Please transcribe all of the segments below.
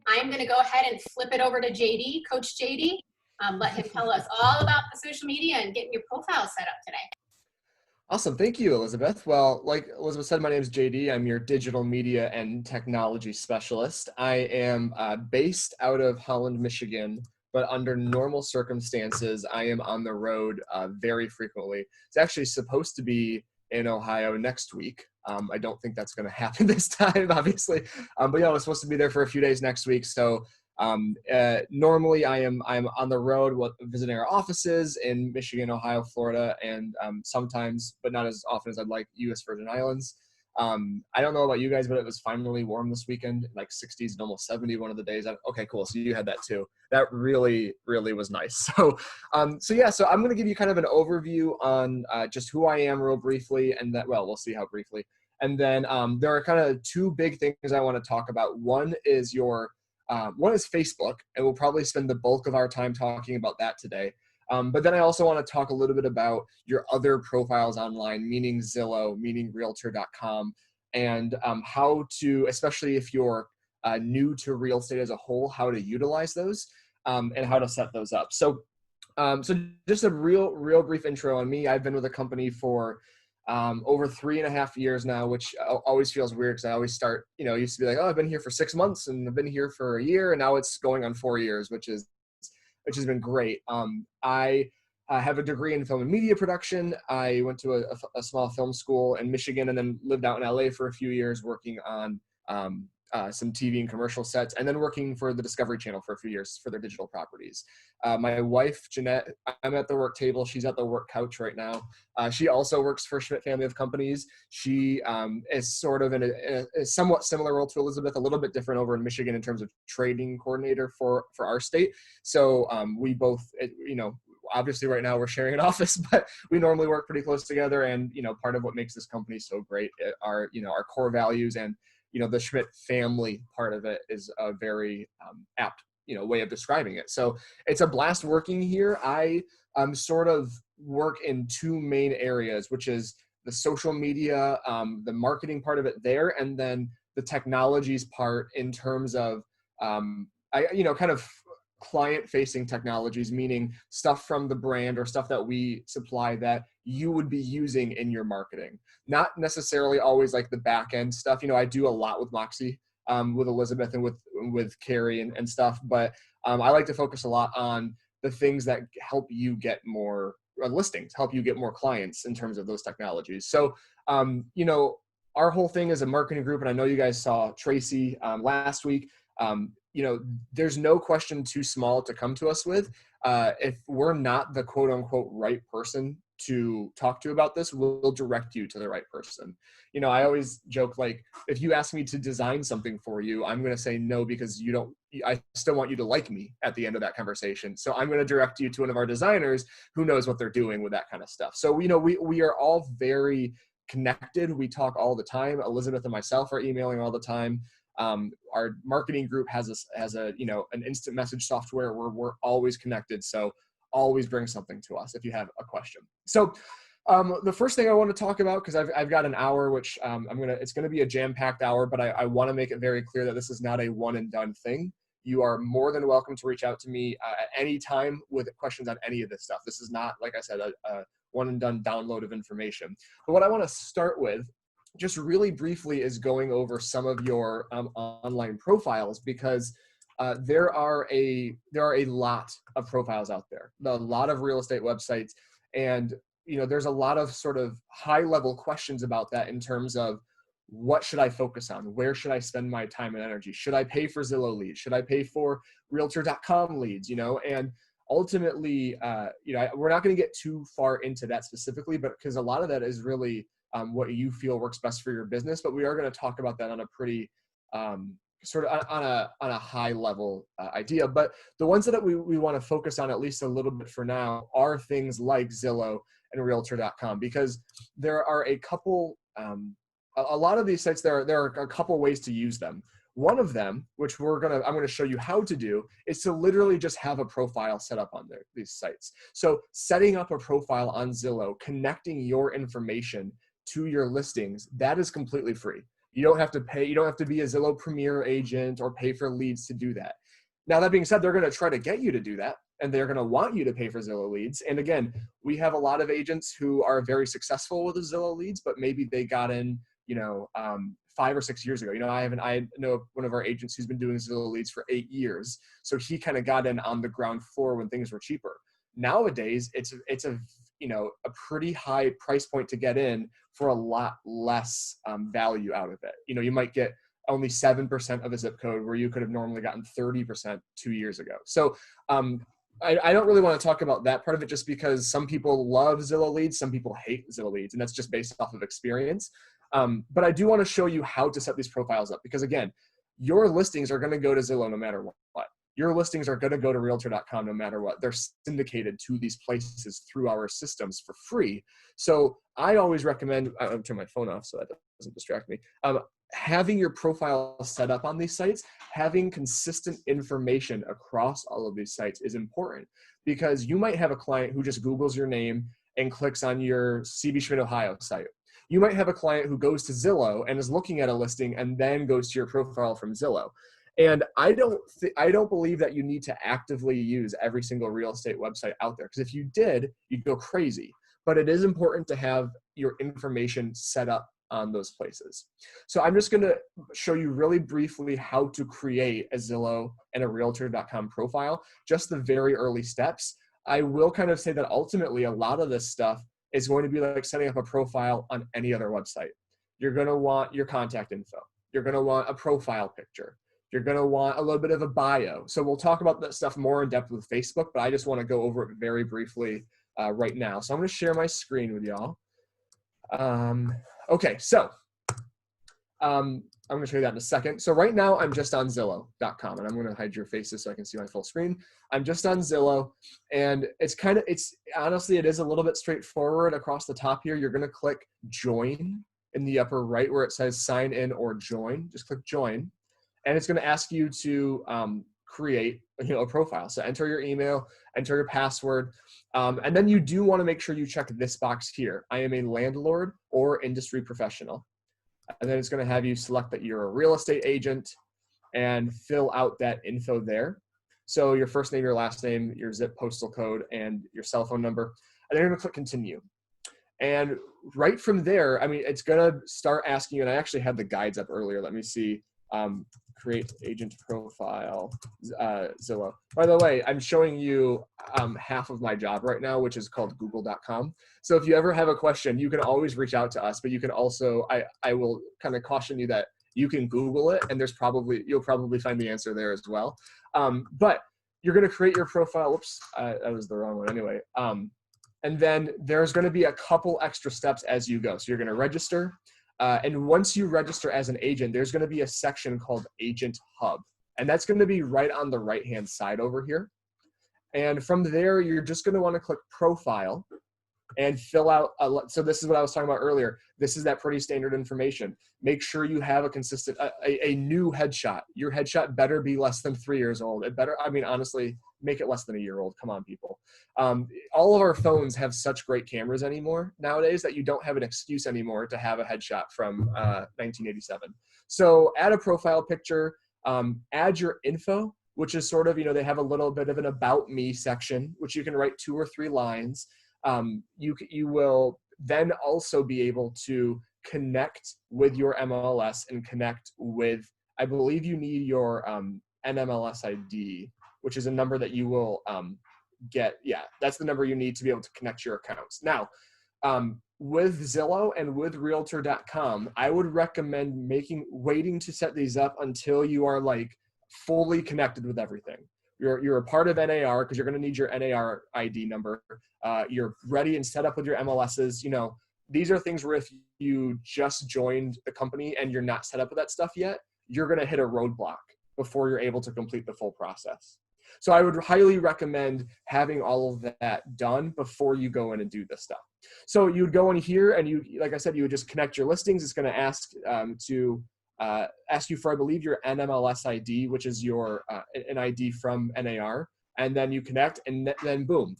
I'm going to go ahead and flip it over to JD, Coach JD. Let him tell us all about the social media and getting your profile set up today. Awesome. Thank you, Elizabeth. Well, like Elizabeth said, my name is JD. I'm your digital media and technology specialist. I am based out of Holland, Michigan, but under normal circumstances, I am on the road very frequently. It's actually supposed to be in Ohio next week. I don't think that's going to happen this time, obviously. But yeah, I was supposed to be there for a few days next week. So normally I'm on the road visiting our offices in Michigan, Ohio, Florida, and sometimes, but not as often as I'd like, U.S. Virgin Islands. I don't know about you guys, but it was finally warm this weekend, like 60s and almost 70 one of the days. Okay, cool. So you had that too. That really, really was nice. So I'm going to give you kind of an overview on just who I am real briefly, and that, well, we'll see how briefly. And then there are kind of two big things I want to talk about. One is Facebook, and we'll probably spend the bulk of our time talking about that today. But then I also want to talk a little bit about your other profiles online, meaning Zillow, meaning Realtor.com, and how to, especially if you're new to real estate as a whole, how to utilize those and how to set those up. So just a real brief intro on me. I've been with the company for over 3.5 years now, which always feels weird because I always start, it used to be like, oh, I've been here for 6 months and I've been here for a year, and now it's going on 4 years, which has been great. I have a degree in film and media production. I went to a small film school in Michigan and then lived out in LA for a few years working on some TV and commercial sets, and then working for the Discovery Channel for a few years for their digital properties. My wife, Jeanette, I'm at the work table. She's at the work couch right now. She also works for Schmidt family of companies. She is sort of in a somewhat similar role to Elizabeth, a little bit different over in Michigan in terms of trading coordinator for our state. So we both, obviously right now we're sharing an office, but we normally work pretty close together. And, part of what makes this company so great are, our core values, and, the Schmidt family part of it is a very apt, way of describing it. So it's a blast working here. I sort of work in two main areas, which is the social media, the marketing part of it there, and then the technologies part in terms of, kind of client-facing technologies, meaning stuff from the brand or stuff that we supply that you would be using in your marketing. Not necessarily always like the back-end stuff. I do a lot with Moxie, with Elizabeth and with Carrie and stuff, but I like to focus a lot on the things that help you get more listings, help you get more clients in terms of those technologies. So, our whole thing is a marketing group, and I know you guys saw Tracy last week. There's no question too small to come to us with. If we're not the quote unquote right person to talk to about this, we'll direct you to the right person. I always joke, like, if you ask me to design something for you, I'm going to say no, because I still want you to like me at the end of that conversation. So I'm going to direct you to one of our designers who knows what they're doing with that kind of stuff. So, we are all very connected. We talk all the time. Elizabeth and myself are emailing all the time. Our marketing group has an instant message software where we're always connected. So always bring something to us if you have a question. So the first thing I want to talk about, because I've got an hour, which it's going to be a jam-packed hour, but I want to make it very clear that this is not a one and done thing. You are more than welcome to reach out to me at any time with questions on any of this stuff. This is not, like I said, a one and done download of information. But what I want to start with, just really briefly, is going over some of your online profiles, because there are a lot of profiles out there, a lot of real estate websites, and there's a lot of sort of high level questions about that in terms of, what should I focus on? Where should I spend my time and energy? Should I pay for Zillow leads? Should I pay for Realtor.com leads? And ultimately, we're not going to get too far into that specifically, but because a lot of that is really what you feel works best for your business. But we are going to talk about that on a pretty sort of on a high level idea. But the ones that we want to focus on, at least a little bit for now, are things like Zillow and Realtor.com, because there are a couple, a lot of these sites, there are a couple ways to use them. One of them, which I'm going to show you how to do, is to literally just have a profile set up on these sites. So setting up a profile on Zillow, connecting your information to your listings, that is completely free. You don't have to pay, you don't have to be a Zillow Premier agent or pay for leads to do that. Now, that being said, they're going to try to get you to do that, and they're going to want you to pay for Zillow leads. And again, we have a lot of agents who are very successful with the Zillow leads, but maybe they got in, 5 or 6 years ago. I know one of our agents who's been doing Zillow leads for 8 years. So he kind of got in on the ground floor when things were cheaper. Nowadays, it's a pretty high price point to get in for a lot less value out of it. You might get only 7% of a zip code where you could have normally gotten 30% 2 years ago. So I don't really want to talk about that part of it, just because some people love Zillow leads, some people hate Zillow leads, and that's just based off of experience. But I do want to show you how to set these profiles up, because again, your listings are going to go to Zillow no matter what. Your listings are going to go to realtor.com no matter what. They're syndicated to these places through our systems for free. So I always recommend, I'll turn my phone off so that doesn't distract me. Having your profile set up on these sites, having consistent information across all of these sites is important, because you might have a client who just Googles your name and clicks on your CB Schmidt, Ohio site. You might have a client who goes to Zillow and is looking at a listing and then goes to your profile from Zillow. And I don't believe that you need to actively use every single real estate website out there, because if you did, you'd go crazy. But it is important to have your information set up on those places. So I'm just going to show you really briefly how to create a Zillow and a realtor.com profile, just the very early steps. I will kind of say that ultimately a lot of this stuff is going to be like setting up a profile on any other website. You're going to want your contact info. You're going to want a profile picture. You're going to want a little bit of a bio. So we'll talk about that stuff more in depth with Facebook, but I just want to go over it very briefly right now. So I'm going to share my screen with y'all. Okay, so I'm going to show you that in a second. So right now I'm just on Zillow.com, and I'm going to hide your faces so I can see my full screen. I'm just on Zillow, and honestly, it is a little bit straightforward. Across the top here, you're going to click join in the upper right where it says sign in or join. Just click join. And it's going to ask you to create a profile. So enter your email, enter your password, and then you do want to make sure you check this box here. I am a landlord or industry professional. And then it's going to have you select that you're a real estate agent and fill out that info there. So your first name, your last name, your zip postal code, and your cell phone number. And then you're going to click continue. And right from there, it's going to start asking you, and I actually had the guides up earlier. Let me see. Create agent profile, Zillow. By the way, I'm showing you half of my job right now, which is called google.com. So if you ever have a question, you can always reach out to us, but you can also, I will kind of caution you that you can Google it, and you'll probably find the answer there as well. But you're going to create your profile. Whoops, that was the wrong one anyway. And then there's going to be a couple extra steps as you go. So you're going to register. And once you register as an agent, there's going to be a section called Agent Hub. And that's going to be right on the right-hand side over here. And from there, you're just going to want to click Profile and fill out, so this is what I was talking about earlier. This is that pretty standard information. Make sure you have a consistent, a new headshot. Your headshot better be less than 3 years old. It better, honestly, make it less than a year old. Come on, people. All of our phones have such great cameras anymore nowadays that you don't have an excuse anymore to have a headshot from 1987. So add a profile picture, add your info, which is sort of, they have a little bit of an about me section, which you can write 2 or 3 lines. You will then also be able to connect with your MLS and connect with, I believe you need your NMLS ID, which is a number that you will get. Yeah, that's the number you need to be able to connect your accounts. Now, with Zillow and with Realtor.com, I would recommend waiting to set these up until you are like fully connected with everything. You're a part of NAR because you're going to need your NAR ID number. You're ready and set up with your MLSs. These are things where if you just joined the company and you're not set up with that stuff yet, you're going to hit a roadblock before you're able to complete the full process. So I would highly recommend having all of that done before you go in and do this stuff. So you would go in here and like I said, you would just connect your listings. It's going to ask ask you for, I believe, your NMLS ID, which is your an ID from NAR, and then you connect, and then boom,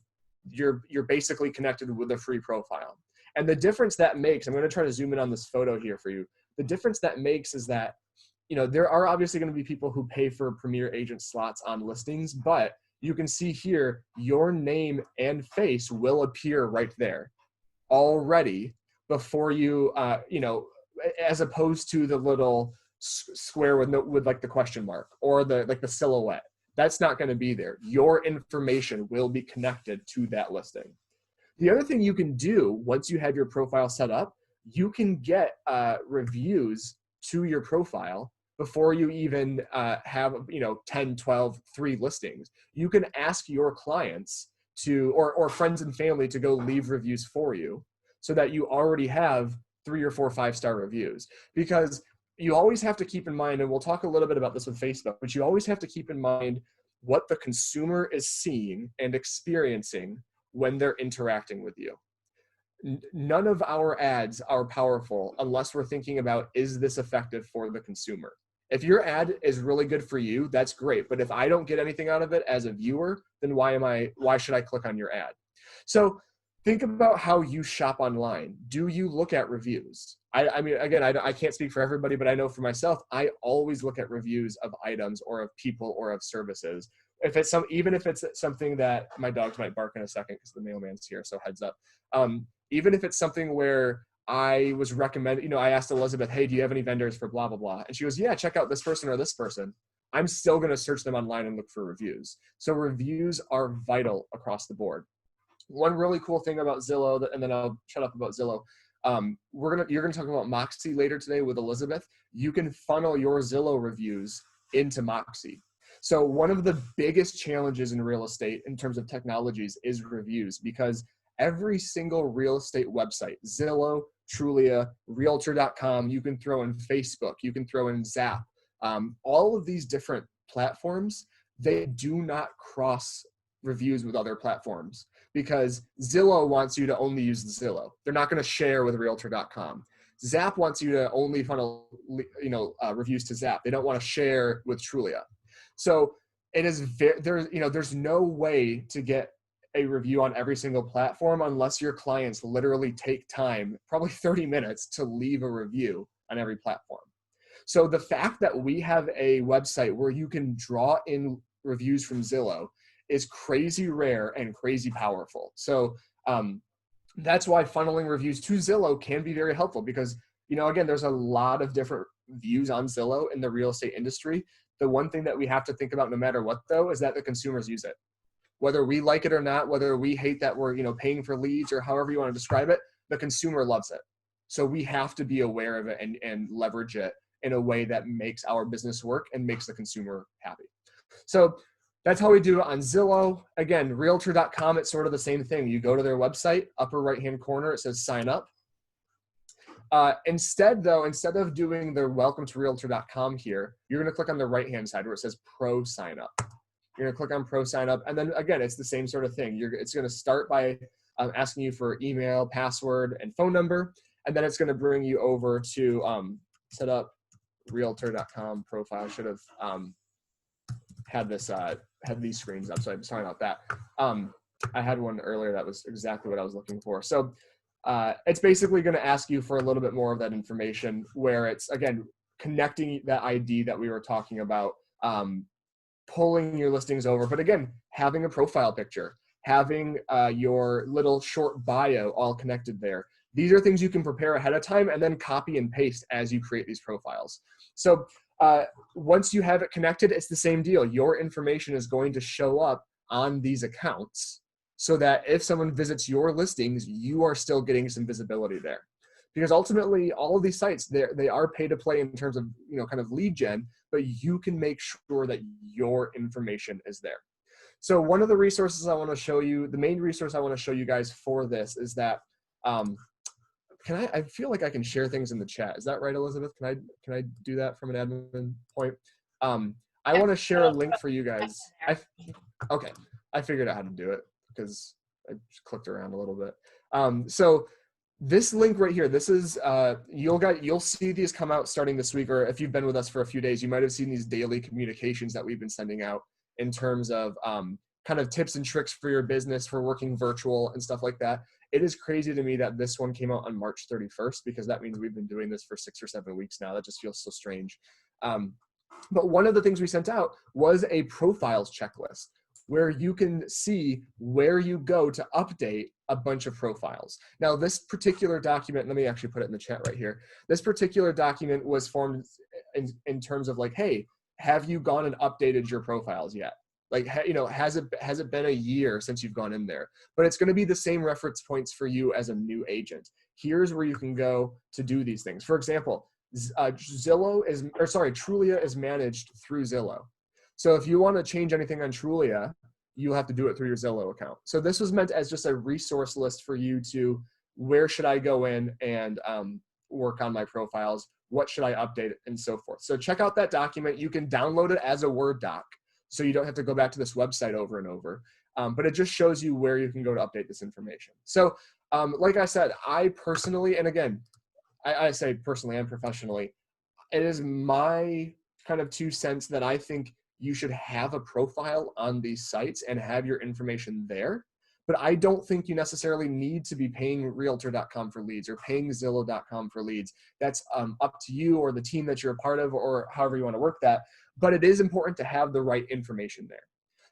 you're basically connected with a free profile. And the difference that makes, I'm going to try to zoom in on this photo here for you. the difference that makes is that, there are obviously going to be people who pay for premier agent slots on listings, but you can see here, your name and face will appear right there already before you, as opposed to the little square with like the question mark or the silhouette. That's not going to be there. Your information will be connected to that listing. The other thing you can do once you have your profile set up, you can get reviews to your profile before you even have 10, 12, 3 listings. You can ask your clients to or friends and family to go leave reviews for you so that you already have 3 or 4 5-star reviews. Because you always have to keep in mind, and we'll talk a little bit about this with Facebook, but you always have to keep in mind what the consumer is seeing and experiencing when they're interacting with you. None of our ads are powerful unless we're thinking about, is this effective for the consumer? If your ad is really good for you, that's great. But if I don't get anything out of it as a viewer, then why should I click on your ad? So think about how you shop online. Do you look at reviews? I mean, again, I can't speak for everybody, but I know for myself, I always look at reviews of items or of people or of services. Even if it's something that my dogs might bark in a second because the mailman's here, so heads up. Even if it's something where I was recommended, I asked Elizabeth, hey, do you have any vendors for blah, blah, blah? And she goes, yeah, check out this person or this person. I'm still going to search them online and look for reviews. So reviews are vital across the board. One really cool thing about Zillow, and then I'll shut up about Zillow. You're gonna talk about Moxie later today with Elizabeth. You can funnel your Zillow reviews into Moxie. So one of the biggest challenges in real estate in terms of technologies is reviews, because every single real estate website, Zillow, Trulia, Realtor.com, you can throw in Facebook, you can throw in Zap, all of these different platforms, they do not cross reviews with other platforms, because Zillow wants you to only use Zillow. They're not going to share with Realtor.com. Zap wants you to only funnel, reviews to Zap. They don't want to share with Trulia. So it is there's no way to get a review on every single platform unless your clients literally take time, probably 30 minutes, to leave a review on every platform. So the fact that we have a website where you can draw in reviews from Zillow is crazy rare and crazy powerful. So that's why funneling reviews to Zillow can be very helpful, because, again, there's a lot of different views on Zillow in the real estate industry. The one thing that we have to think about no matter what, though, is that the consumers use it. Whether we like it or not, whether we hate that we're, paying for leads or however you want to describe it, the consumer loves it. So we have to be aware of it and leverage it in a way that makes our business work and makes the consumer happy. So that's how we do it on Zillow. Again, Realtor.com, it's sort of the same thing. You go to their website, upper right-hand corner, it says sign up. Instead of doing the welcome to Realtor.com here, you're going to click on the right-hand side where it says pro sign up. You're going to click on pro sign up. And then again, it's the same sort of thing. It's going to start by asking you for email, password, and phone number. And then it's going to bring you over to set up Realtor.com profile. I should have had these screens up, so I'm sorry about that. I had one earlier that was exactly what I was looking for. So it's basically going to ask you for a little bit more of that information, where it's, again, connecting that ID that we were talking about, pulling your listings over, but again, having a profile picture, having your little short bio all connected there. These are things you can prepare ahead of time and then copy and paste as you create these profiles. So once you have it connected, it's the same deal. Your information is going to show up on these accounts so that if someone visits your listings, you are still getting some visibility there. Because ultimately, all of these sites, they are pay to play in terms of, kind of lead gen, but you can make sure that your information is there. So one of the resources I want to show you, the main resource I want to show you guys for this is that, I feel like I can share things in the chat. Is that right, Elizabeth? Can I do that from an admin point? I want to share a link for you guys. Okay, I figured out how to do it because I just clicked around a little bit. So this link right here, this is, you'll see these come out starting this week, or if you've been with us for a few days, you might have seen these daily communications that we've been sending out in terms of kind of tips and tricks for your business for working virtual and stuff like that. It is crazy to me that this one came out on March 31st, because that means we've been doing this for 6 or 7 weeks now. That just feels so strange. But one of the things we sent out was a profiles checklist where you can see where you go to update a bunch of profiles. Now, this particular document, let me actually put it in the chat right here. This particular document was formed in terms of like, hey, have you gone and updated your profiles yet? Like, has it been a year since you've gone in there? But it's going to be the same reference points for you as a new agent. Here's where you can go to do these things. For example, Trulia is managed through Zillow. So if you want to change anything on Trulia, you'll have to do it through your Zillow account. So this was meant as just a resource list for you to, where should I go in and work on my profiles? What should I update, and so forth. So check out that document. You can download it as a Word doc, so you don't have to go back to this website over and over. But it just shows you where you can go to update this information. So like I said, I personally, and again, I say personally and professionally, it is my kind of 2 cents that I think you should have a profile on these sites and have your information there. But I don't think you necessarily need to be paying realtor.com for leads or paying Zillow.com for leads. That's up to you or the team that you're a part of, or however you want to work that. But it is important to have the right information there,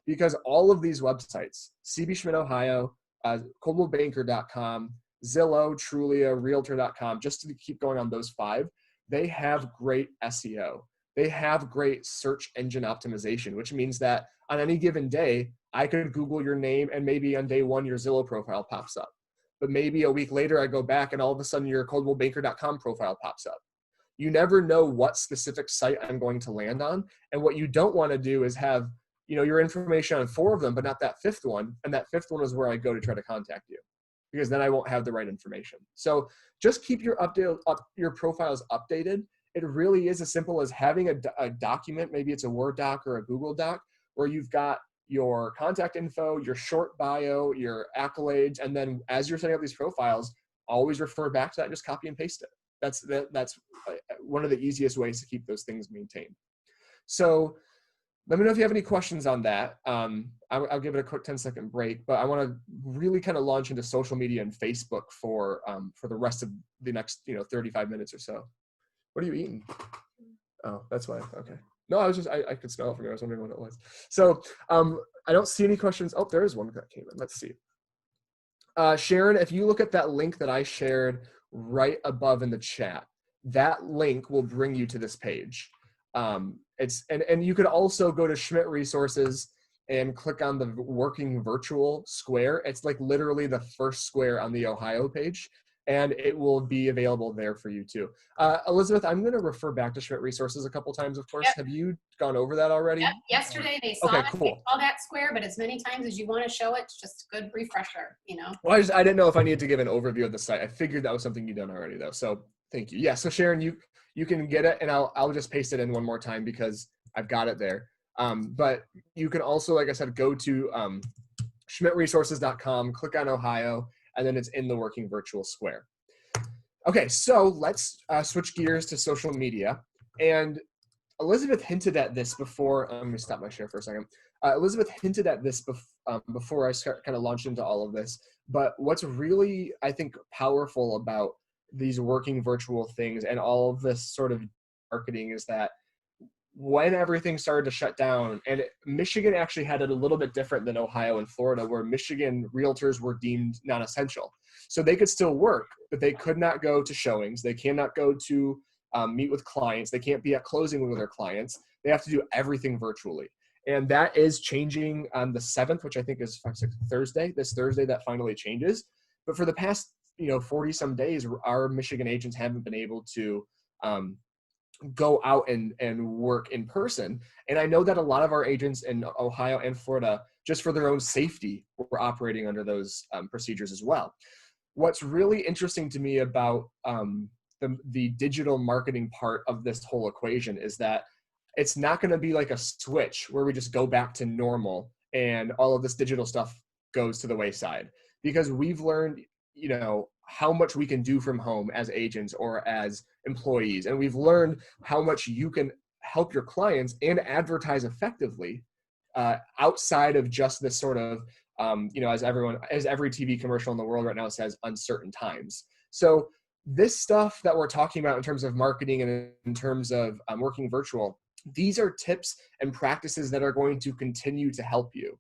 because all of these websites, CB Schmidt Ohio, coldwellbanker.com, Zillow, Trulia, Realtor.com, just to keep going on those 5, they have great SEO. They have great search engine optimization, which means that on any given day, I could Google your name and maybe on day 1, your Zillow profile pops up. But maybe a week later, I go back and all of a sudden your coldwellbanker.com profile pops up. You never know what specific site I'm going to land on. And what you don't want to do is have, your information on 4 of them, but not that 5th one. And that 5th one is where I go to try to contact you, because then I won't have the right information. So just keep your profiles updated. It really is as simple as having a document, maybe it's a Word doc or a Google doc, where you've got your contact info, your short bio, your accolades, and then as you're setting up these profiles, always refer back to that and just copy and paste it. That's one of the easiest ways to keep those things maintained. So let me know if you have any questions on that. I'll give it a quick 10-second break, but I want to really kind of launch into social media and Facebook for the rest of the next 35 minutes or so. What are you eating? Oh, that's why. Okay. No, I could smell it from here. I was wondering what it was. So I don't see any questions. Oh, there is one that came in. Let's see. Sharon, if you look at that link that I shared right above in the chat, that link will bring you to this page. And you could also go to Schmidt Resources and click on the working virtual square. It's like literally the first square on the Ohio page, and it will be available there for you too. Elizabeth, I'm going to refer back to Schmidt Resources a couple times, of course. Yep. Have you gone over that already? Yep. Yesterday they saw okay, cool. They saw that square, but as many times as you want to show it, it's just a good refresher, Well, I didn't know if I needed to give an overview of the site. I figured that was something you've done already though. So thank you. Yeah, so Sharon, you can get it, and I'll just paste it in one more time because I've got it there. But you can also, like I said, go to schmidtresources.com, click on Ohio, and then it's in the working virtual square. Okay, so let's switch gears to social media. And Elizabeth hinted at this before. I'm going to stop my share for a second. Elizabeth hinted at this before I kind of launched into all of this. But what's really, I think, powerful about these working virtual things and all of this sort of marketing is that when everything started to shut down, and Michigan actually had it a little bit different than Ohio and Florida, where Michigan realtors were deemed non-essential. So they could still work, but they could not go to showings. They cannot go to meet with clients. They can't be at closing with their clients. They have to do everything virtually. And that is changing on the 7th, which I think is Thursday. This Thursday, that finally changes. But for the past 40 some days, our Michigan agents haven't been able to go out and work in person. And I know that a lot of our agents in Ohio and Florida, just for their own safety, were operating under those procedures as well. What's really interesting to me about the digital marketing part of this whole equation is that it's not going to be like a switch where we just go back to normal and all of this digital stuff goes to the wayside, because we've learned, how much we can do from home as agents or as employees. And we've learned how much you can help your clients and advertise effectively outside of just this sort of as every TV commercial in the world right now says, uncertain times. So this stuff that we're talking about in terms of marketing and in terms of working virtual, these are tips and practices that are going to continue to help you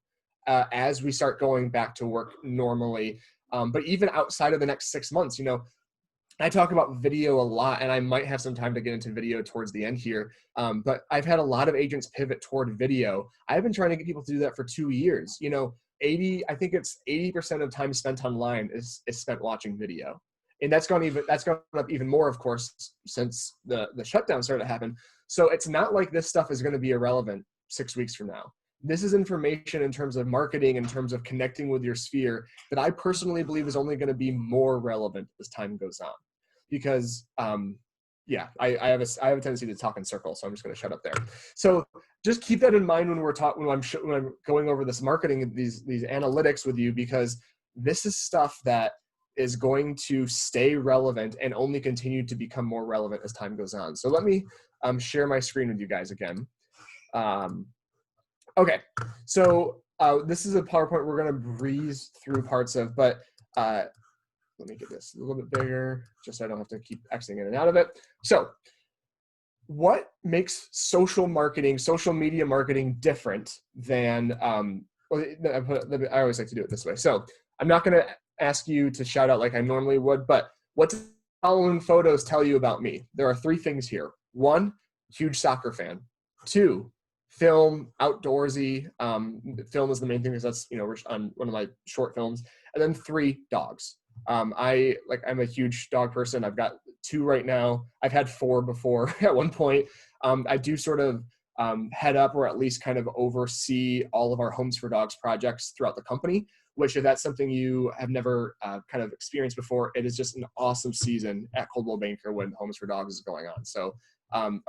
as we start going back to work normally. But even outside of the next 6 months, I talk about video a lot, and I might have some time to get into video towards the end here. But I've had a lot of agents pivot toward video. I've been trying to get people to do that for 2 years. I think it's 80% of time spent online is spent watching video. And that's gone up even more, of course, since the shutdown started to happen. So it's not like this stuff is going to be irrelevant 6 weeks from now. This is information in terms of marketing, in terms of connecting with your sphere, that I personally believe is only going to be more relevant as time goes on. Because, I have a tendency to talk in circles, so I'm just going to shut up there. So just keep that in mind when I'm going over this marketing, these analytics with you, because this is stuff that is going to stay relevant and only continue to become more relevant as time goes on. So let me share my screen with you guys again. Okay, so this is a PowerPoint we're going to breeze through parts of, but let me get this a little bit bigger just so I don't have to keep Xing in and out of it. So what makes social media marketing different than, I always like to do it this way. So I'm not going to ask you to shout out like I normally would, but what do the following photos tell you about me? There are 3 things here. 1, huge soccer fan. 2, film, outdoorsy. Film is the main thing because that's, on one of my short films. And then 3, dogs. I'm a huge dog person. I've got 2 right now. I've had 4 before at one point. I do sort of head up or at least kind of oversee all of our Homes for Dogs projects throughout the company, which if that's something you have never kind of experienced before, it is just an awesome season at Coldwell Banker when Homes for Dogs is going on. So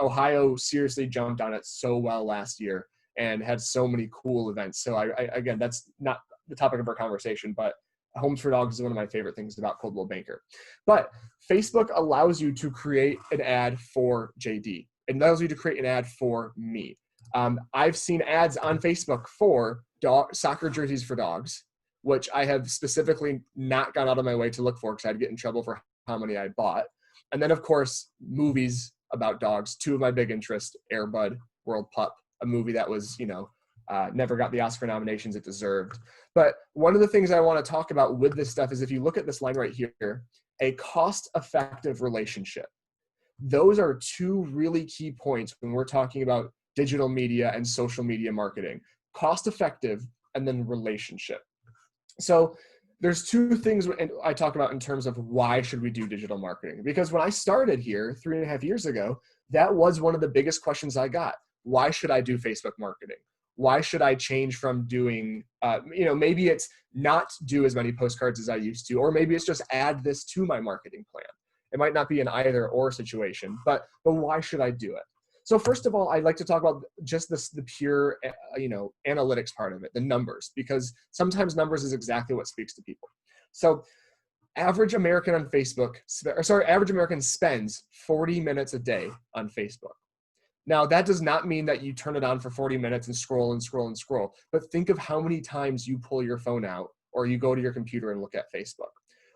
Ohio seriously jumped on it so well last year and had so many cool events. So again, that's not the topic of our conversation, but Homes for Dogs is one of my favorite things about Coldwell Banker. But Facebook allows you to create an ad for JD. It allows you to create an ad for me. I've seen ads on Facebook for soccer jerseys for dogs, which I have specifically not gone out of my way to look for because I'd get in trouble for how many I bought. And then, of course, movies about dogs. 2 of my big interests, Air Bud, World Pup, a movie that was, never got the Oscar nominations it deserved. But one of the things I want to talk about with this stuff is if you look at this line right here, a cost-effective relationship. Those are 2 really key points when we're talking about digital media and social media marketing. Cost-effective and then relationship. So there's 2 things I talk about in terms of why should we do digital marketing. Because when I started here 3.5 years ago, that was one of the biggest questions I got. Why should I do Facebook marketing? Why should I change from doing, maybe it's not do as many postcards as I used to, or maybe it's just add this to my marketing plan. It might not be an either or situation, but why should I do it? So first of all, I'd like to talk about just the pure, analytics part of it, the numbers, because sometimes numbers is exactly what speaks to people. So average American spends 40 minutes a day on Facebook. Now, that does not mean that you turn it on for 40 minutes and scroll and scroll and scroll, but think of how many times you pull your phone out or you go to your computer and look at Facebook.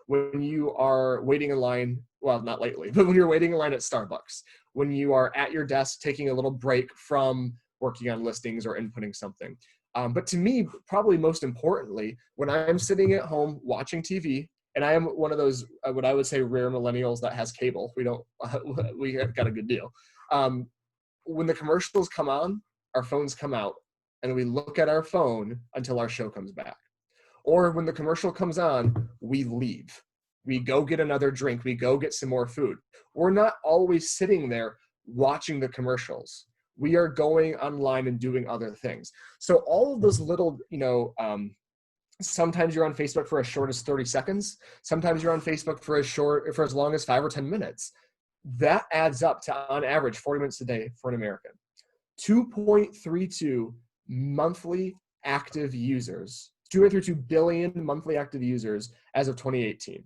When you are waiting in line, well, not lately, but when you're waiting in line at Starbucks, when you are at your desk taking a little break from working on listings or inputting something. But to me, probably most importantly, when I'm sitting at home watching TV, and I am one of those, what I would say, rare millennials that has cable. We got a good deal. When the commercials come on, our phones come out, and we look at our phone until our show comes back. Or when the commercial comes on, we leave. We go get another drink. We go get some more food. We're not always sitting there watching the commercials. We are going online and doing other things. So all of those little, sometimes you're on Facebook for as short as 30 seconds. Sometimes you're on Facebook for as long as 5 or 10 minutes. That adds up to, on average, 40 minutes a day for an American. 2.32 monthly active users, 2.32 billion monthly active users as of 2018.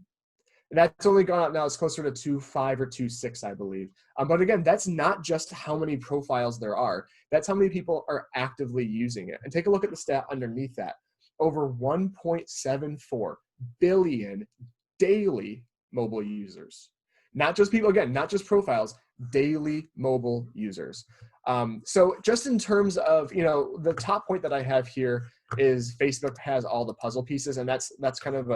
And that's only gone up now. It's closer to 2.5 or 2.6, I believe. But again, that's not just how many profiles there are. That's how many people are actively using it. And take a look at the stat underneath that. over 1.74 billion daily mobile users. Not just people, again, not just profiles, daily mobile users. So just in terms of, the top point that I have here is Facebook has all the puzzle pieces, and that's kind of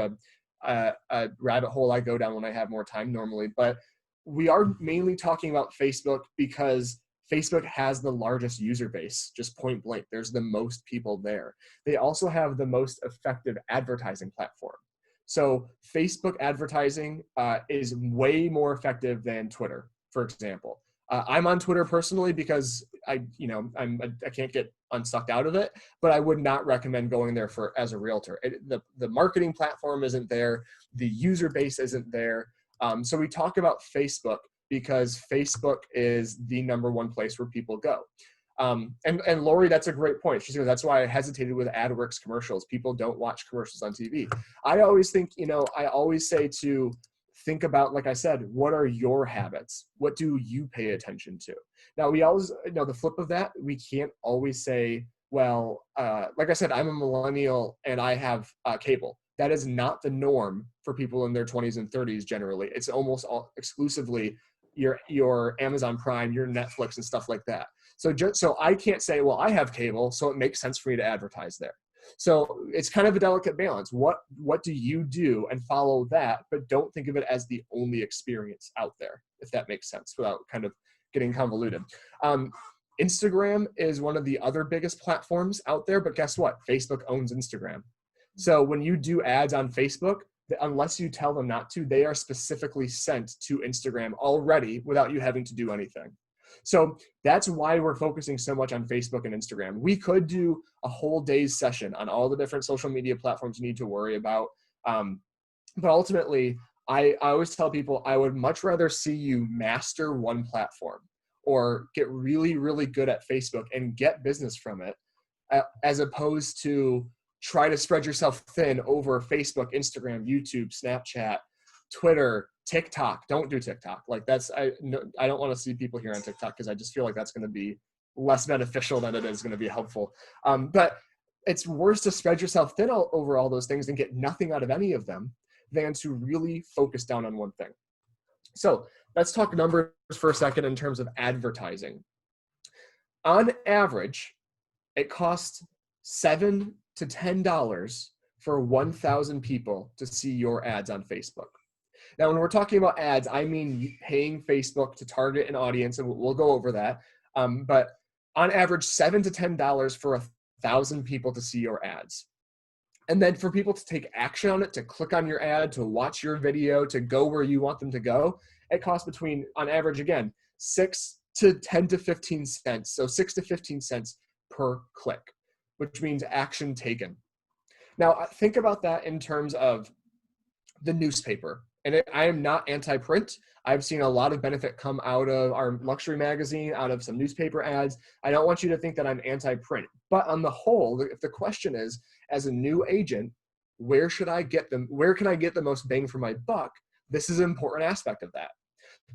a rabbit hole I go down when I have more time normally. But we are mainly talking about Facebook because Facebook has the largest user base, just point blank. There's the most people there. They also have the most effective advertising platform. So Facebook advertising is way more effective than Twitter, for example. I'm on Twitter personally because I can't get unsucked out of it, but I would not recommend going there as a realtor. The marketing platform isn't there, the user base isn't there. So we talk about Facebook because Facebook is the number one place where people go. And Lori, that's a great point. She says, that's why I hesitated with AdWorks commercials. People don't watch commercials on TV. I always think, I always say to think about, like I said, what are your habits? What do you pay attention to? Now, we always, the flip of that, we can't always say, well, like I said, I'm a millennial and I have cable. That is not the norm for people in their 20s and 30s generally. It's almost all exclusively your Amazon Prime, your Netflix and stuff like that. So I can't say, well, I have cable, so it makes sense for me to advertise there. So it's kind of a delicate balance. What do you do and follow that, but don't think of it as the only experience out there, if that makes sense, without kind of getting convoluted. Instagram is one of the other biggest platforms out there, but guess what? Facebook owns Instagram. So when you do ads on Facebook, unless you tell them not to, they are specifically sent to Instagram already without you having to do anything. So that's why we're focusing so much on Facebook and Instagram. We could do a whole day's session on all the different social media platforms you need to worry about. But ultimately, I always tell people I would much rather see you master one platform or get really, really good at Facebook and get business from it, as opposed to try to spread yourself thin over Facebook, Instagram, YouTube, Snapchat, Twitter, TikTok. Don't do TikTok. Like I don't want to see people here on TikTok because I just feel like that's going to be less beneficial than it is going to be helpful. But it's worse to spread yourself thin over all those things and get nothing out of any of them than to really focus down on one thing. So let's talk numbers for a second in terms of advertising. On average, it costs $7 to $10 for 1,000 people to see your ads on Facebook. Now, when we're talking about ads, I mean paying Facebook to target an audience, and we'll go over that. But on average, $7 to $10 for 1,000 people to see your ads. And then for people to take action on it, to click on your ad, to watch your video, to go where you want them to go, it costs between, on average, again, 6 to 10 to 15 cents. So 6 to 15 cents per click, which means action taken. Now, think about that in terms of the newspaper. And I am not anti-print. I've seen a lot of benefit come out of our luxury magazine, out of some newspaper ads. I don't want you to think that I'm anti-print. But on the whole, if the question is, as a new agent, where can I get the most bang for my buck? This is an important aspect of that.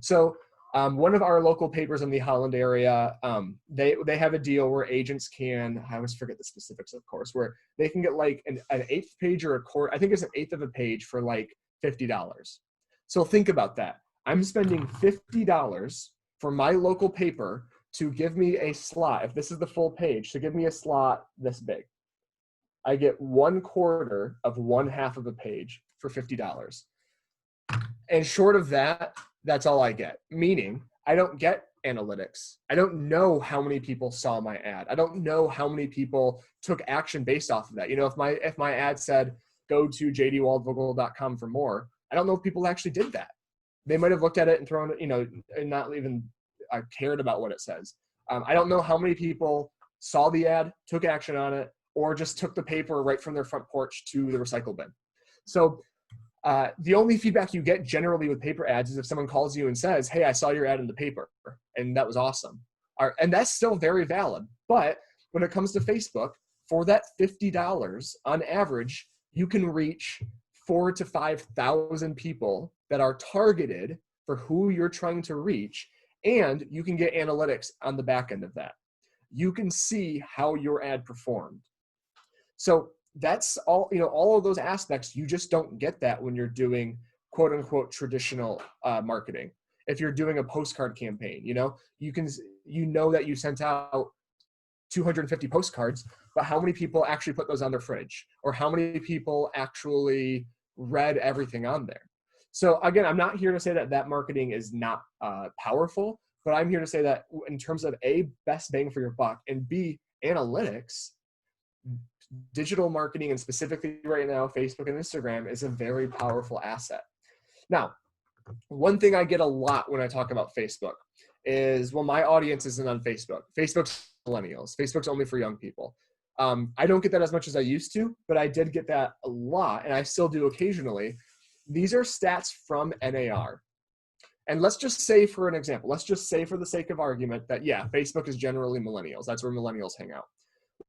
So one of our local papers in the Holland area, they have a deal where agents can, I always forget the specifics, of course, where they can get like an eighth page or a quarter, I think it's an eighth of a page for like $50. So think about that. I'm spending $50 for my local paper to give me a slot. If this is the full page, to give me a slot this big. I get 1/4 of 1/2 of a page for $50. And short of that, that's all I get. Meaning, I don't get analytics. I don't know how many people saw my ad. I don't know how many people took action based off of that. If my ad said, go to jdwaldvogel.com for more, I don't know if people actually did that. They might have looked at it and thrown, and not even cared about what it says. I don't know how many people saw the ad, took action on it, or just took the paper right from their front porch to the recycle bin. So the only feedback you get generally with paper ads is if someone calls you and says, hey, I saw your ad in the paper, and that was awesome. And that's still very valid. But when it comes to Facebook, for that $50 on average, you can reach 4,000 to 5,000 people that are targeted for who you're trying to reach, and you can get analytics on the back end of that. You can see how your ad performed. So that's all, all of those aspects, you just don't get that when you're doing quote unquote traditional marketing. If you're doing a postcard campaign, you can, that you sent out 250 postcards, but how many people actually put those on their fridge, or how many people actually read everything on there? So again, I'm not here to say that marketing is not powerful, but I'm here to say that in terms of A, best bang for your buck, and B, analytics, digital marketing, and specifically right now, Facebook and Instagram, is a very powerful asset. Now, one thing I get a lot when I talk about Facebook is, well, my audience isn't on Facebook. Facebook's millennials. Facebook's only for young people. I don't get that as much as I used to, but I did get that a lot, and I still do occasionally. These are stats from NAR. And let's just say, for an example, let's just say for the sake of argument that, yeah, Facebook is generally millennials. That's where millennials hang out.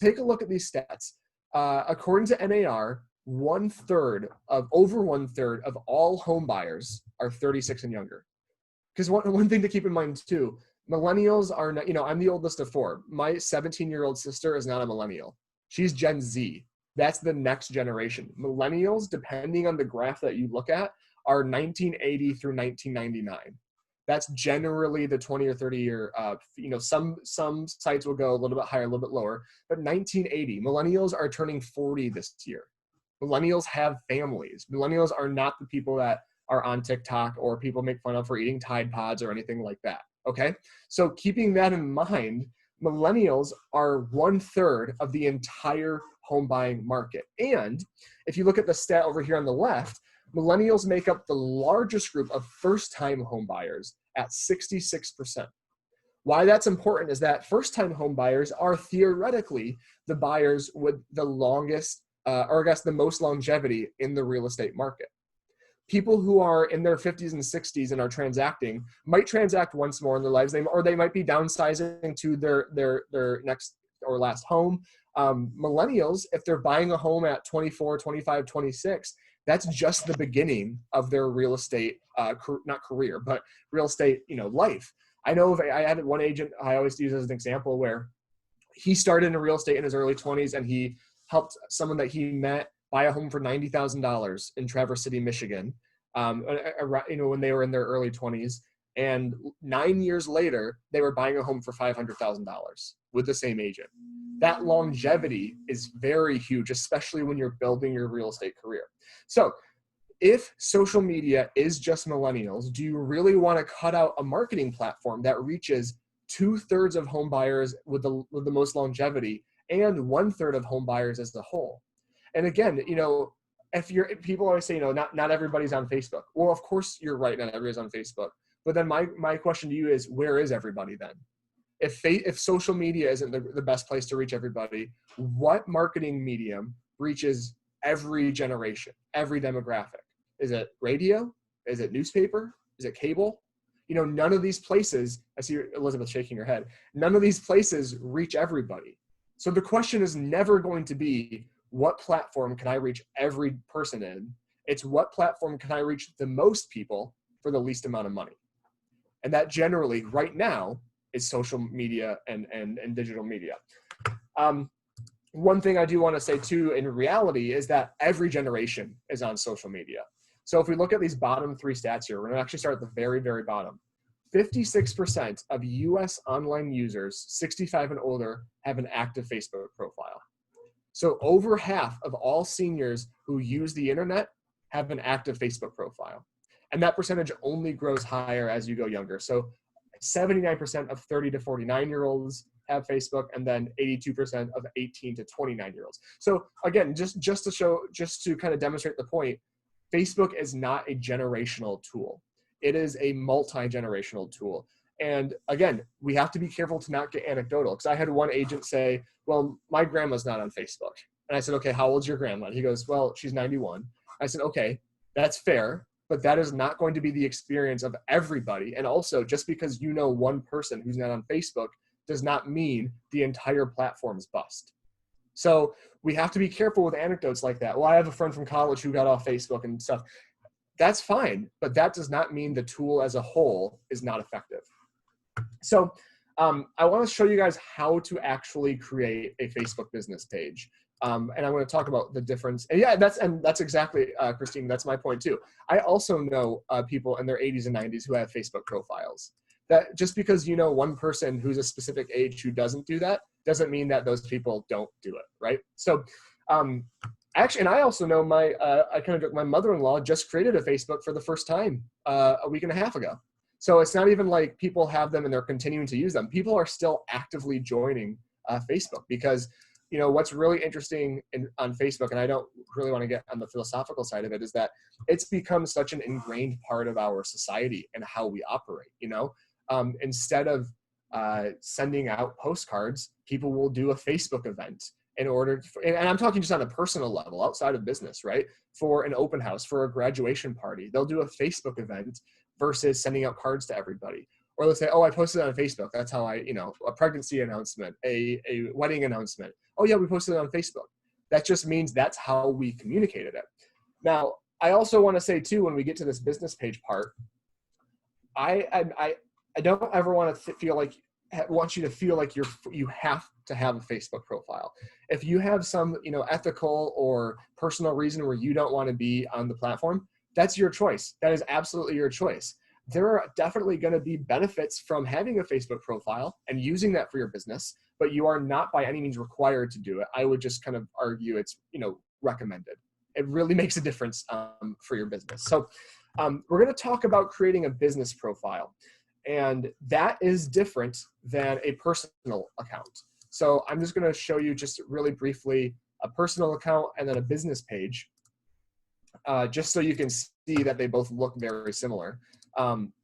Take a look at these stats. According to NAR, over one third of all home buyers are 36 and younger. Because one thing to keep in mind too, millennials are not, I'm the oldest of four. My 17-year-old sister is not a millennial. She's Gen Z. That's the next generation. Millennials, depending on the graph that you look at, are 1980 through 1999. That's generally the 20 or 30 year, some sites will go a little bit higher, a little bit lower, but 1980, millennials are turning 40 this year. Millennials have families. Millennials are not the people that are on TikTok or people make fun of for eating Tide Pods or anything like that, okay? So keeping that in mind, millennials are 1/3 of the entire home buying market. And if you look at the stat over here on the left, millennials make up the largest group of first-time home buyers at 66%. Why that's important is that first-time home buyers are theoretically the buyers with the longest, or I guess the most longevity in the real estate market. People who are in their 50s and 60s and are transacting might transact once more in their lives, or they might be downsizing to their next or last home. Millennials, if they're buying a home at 24, 25, 26, that's just the beginning of their real estate, not career, but real estate, life. I know I had one agent I always use as an example where he started in real estate in his early 20s, and he helped someone that he met buy a home for $90,000 in Traverse City, Michigan, when they were in their early 20s. And 9 years later, they were buying a home for $500,000 with the same agent. That longevity is very huge, especially when you're building your real estate career. So if social media is just millennials, do you really want to cut out a marketing platform that reaches 2/3 of home buyers with the most longevity and 1/3 of home buyers as a whole? And again, people always say, not everybody's on Facebook. Well, of course you're right, not everybody's on Facebook. But then my question to you is, where is everybody then? If social media isn't the best place to reach everybody, what marketing medium reaches every generation, every demographic? Is it radio? Is it newspaper? Is it cable? None of these places, I see Elizabeth shaking her head, none of these places reach everybody. So the question is never going to be, what platform can I reach every person in? It's what platform can I reach the most people for the least amount of money? And that generally, right now, is social media and digital media. One thing I do want to say too, in reality, is that every generation is on social media. So if we look at these bottom three stats here, we're going to actually start at the very, very bottom. 56% of US online users 65 and older have an active Facebook profile. So over half of all seniors who use the internet have an active Facebook profile. And that percentage only grows higher as you go younger. So 79% of 30 to 49-year-olds have Facebook, and then 82% of 18 to 29-year-olds. So again, just to kind of demonstrate the point, Facebook is not a generational tool. It is a multi-generational tool. And again, we have to be careful to not get anecdotal, because I had one agent say, well, my grandma's not on Facebook. And I said, okay, how old's your grandma? And he goes, well, she's 91. I said, okay, that's fair, but that is not going to be the experience of everybody. And also, just because you know one person who's not on Facebook does not mean the entire platform is bust. So we have to be careful with anecdotes like that. Well, I have a friend from college who got off Facebook and stuff. That's fine, but that does not mean the tool as a whole is not effective. So I want to show you guys how to actually create a Facebook business page. And I'm going to talk about the difference. And yeah, that's exactly, Christine, that's my point too. I also know people in their 80s and 90s who have Facebook profiles. That just because you know one person who's a specific age who doesn't do that doesn't mean that those people don't do it, right? So actually, and I also know my mother-in-law just created a Facebook for the first time a week and a half ago. So it's not even like people have them and they're continuing to use them. People are still actively joining Facebook because, you know, what's really interesting on Facebook, and I don't really want to get on the philosophical side of it, is that it's become such an ingrained part of our society and how we operate. You know, instead of sending out postcards, people will do a Facebook event in order and I'm talking just on a personal level outside of business, right? For an open house, for a graduation party, they'll do a Facebook event versus sending out cards to everybody. Or they'll say, oh, I posted it on Facebook. That's how I, you know, a pregnancy announcement, a wedding announcement. Oh yeah, we posted it on Facebook. That just means that's how we communicated it. Now, I also want to say too, when we get to this business page part, I don't ever want you to feel like you have to have a Facebook profile. If you have some, you know, ethical or personal reason where you don't want to be on the platform, that's your choice. That is absolutely your choice. There are definitely going to be benefits from having a Facebook profile and using that for your business, but you are not by any means required to do it. I would just kind of argue it's, you know, recommended. It really makes a difference for your business. So we're going to talk about creating a business profile. And that is different than a personal account. So I'm just going to show you just really briefly a personal account and then a business page, just so you can see that they both look very similar.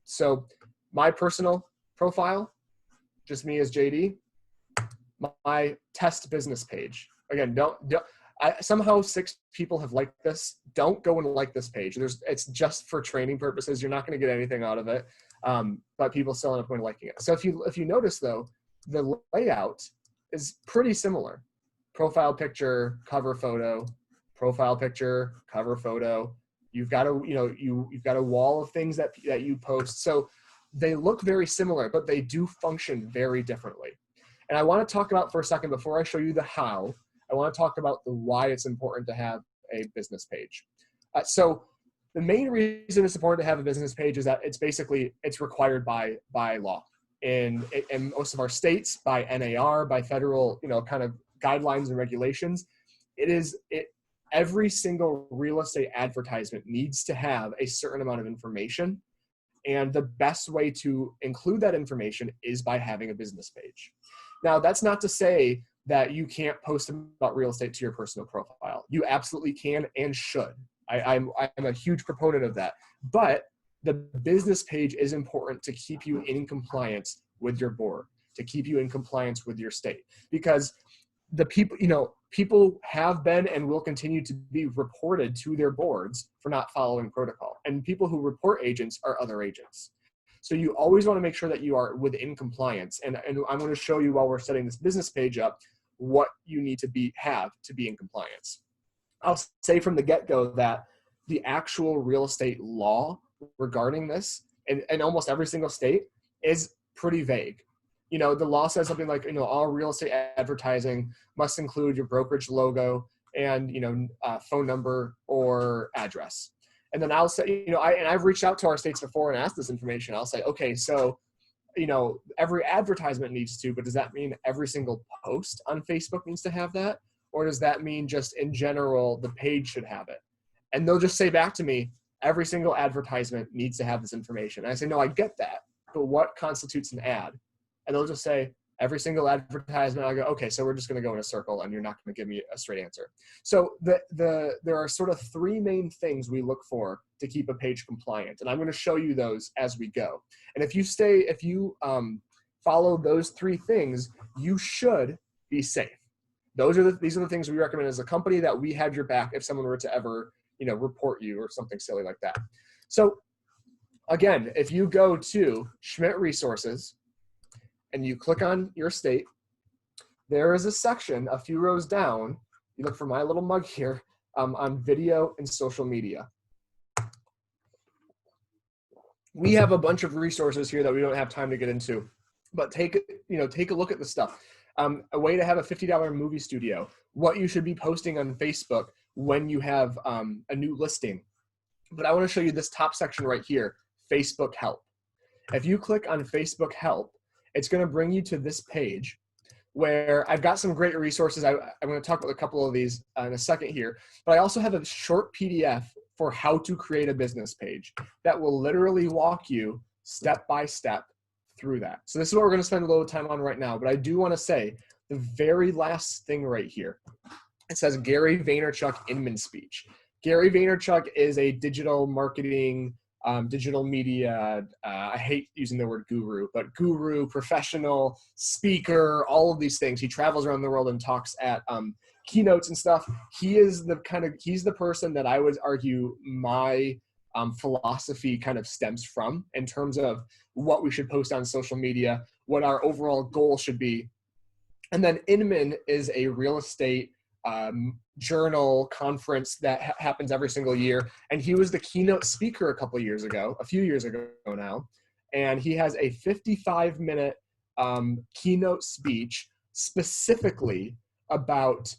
So my personal profile, just me as JD, my test business page. Again, somehow 6 people have liked this. Don't go and like this page. It's just for training purposes. You're not going to get anything out of it. But people still end up going and liking it. So if you notice though, the layout is pretty similar. Profile picture, cover photo, profile picture, cover photo. You've got you've got a wall of things that you post. So they look very similar, but they do function very differently. And I want to talk about for a second, before I show you the how, I want to talk about the why it's important to have a business page. So the main reason it's important to have a business page is that it's required by law. In most of our states, by NAR, by federal, you know, kind of guidelines and regulations, every single real estate advertisement needs to have a certain amount of information. And the best way to include that information is by having a business page. Now, that's not to say that you can't post about real estate to your personal profile. You absolutely can and should. I'm a huge proponent of that. But the business page is important to keep you in compliance with your board, to keep you in compliance with your state. Because the people have been and will continue to be reported to their boards for not following protocol. And people who report agents are other agents. So you always want to make sure that you are within compliance. And I'm going to show you while we're setting this business page up what you need to have to be in compliance. I'll say from the get-go that the actual real estate law regarding this in almost every single state is pretty vague. You know, the law says something like, you know, all real estate advertising must include your brokerage logo and, you know, phone number or address. And then I'll say, you know, I've reached out to our states before and asked this information. I'll say, okay, so, you know, every advertisement needs to, but does that mean every single post on Facebook needs to have that? Or does that mean just in general, the page should have it? And they'll just say back to me, every single advertisement needs to have this information. And I say, no, I get that, but what constitutes an ad? And they'll just say, every single advertisement. I go, okay, so we're just going to go in a circle and you're not going to give me a straight answer. So there are sort of 3 main things we look for to keep a page compliant. And I'm going to show you those as we go. And if you follow those 3 things, you should be safe. These are the things we recommend as a company, that we have your back if someone were to ever, you know, report you or something silly like that. So again, if you go to Schmidt Resources and you click on your state, there is a section a few rows down. You look for my little mug here on video and social media. We have a bunch of resources here that we don't have time to get into, but take a look at the stuff. A way to have a $50 movie studio, what you should be posting on Facebook when you have a new listing. But I want to show you this top section right here, Facebook Help. If you click on Facebook Help, it's going to bring you to this page where I've got some great resources. I'm going to talk about a couple of these in a second here, but I also have a short PDF for how to create a business page that will literally walk you step by step through that. So this is what we're going to spend a little time on right now, but I do want to say the very last thing right here. It says Gary Vaynerchuk Inman speech. Gary Vaynerchuk is a digital marketing, digital media, I hate using the word guru, but guru, professional, speaker, all of these things. He travels around the world and talks at keynotes and stuff. He's the person that I would argue my philosophy kind of stems from in terms of what we should post on social media, what our overall goal should be. And then Inman is a real estate journal conference that happens every single year. And he was the keynote speaker a few years ago now. And he has a 55-minute keynote speech specifically about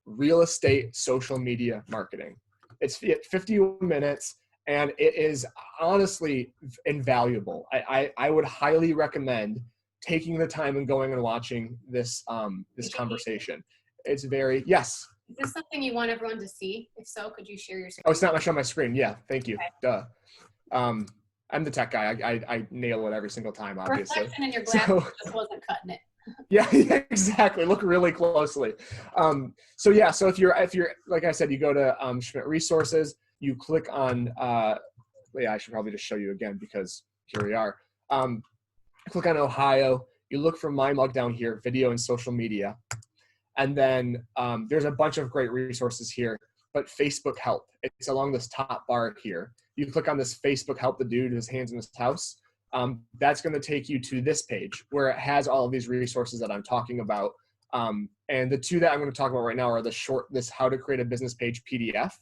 real estate social media marketing. It's 51 minutes and it is honestly invaluable. I would highly recommend taking the time and going and watching this conversation. It's yes. Is this something you want everyone to see? If so, could you share your screen? Oh, it's not on my screen. Yeah, thank you. Okay. Duh. I'm the tech guy. I nail it every single time, obviously. Reflection in your glasses just wasn't cutting it. Yeah, exactly. Look really closely. So if you're like I said, you go to Schmidt Resources. You click on. I should probably just show you again because here we are. Click on Ohio. You look for my mug down here, video and social media. And then there's a bunch of great resources here, but Facebook Help, it's along this top bar here. You click on this Facebook Help the dude whose hands in his house. That's going to take you to this page where it has all of these resources that I'm talking about. And the two that I'm going to talk about right now are this how to create a business page PDF.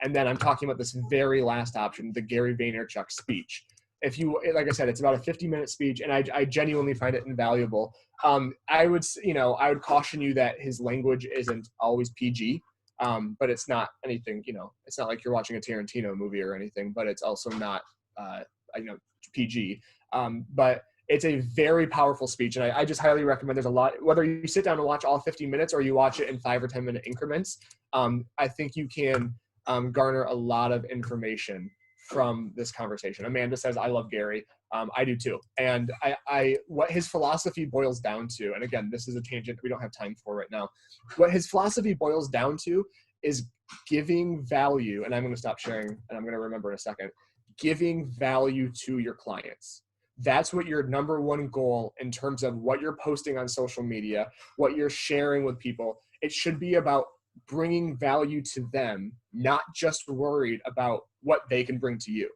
And then I'm talking about this very last option, the Gary Vaynerchuk speech. If you, like I said, it's about a 50-minute speech, and I genuinely find it invaluable. I would caution you that his language isn't always PG, but it's not anything, it's not like you're watching a Tarantino movie or anything, but it's also not, PG. But it's a very powerful speech, and I just highly recommend. There's a lot, whether you sit down and watch all 50 minutes or you watch it in 5 or 10 minute increments. I think you can garner a lot of information from this conversation. Amanda says, I love Gary. I do too. And what his philosophy boils down to, and again, this is a tangent we don't have time for right now. What his philosophy boils down to is giving value, and I'm going to stop sharing and I'm going to remember in a second, giving value to your clients. That's what your number one goal in terms of what you're posting on social media, what you're sharing with people. It should be about bringing value to them, not just worried about what they can bring to you.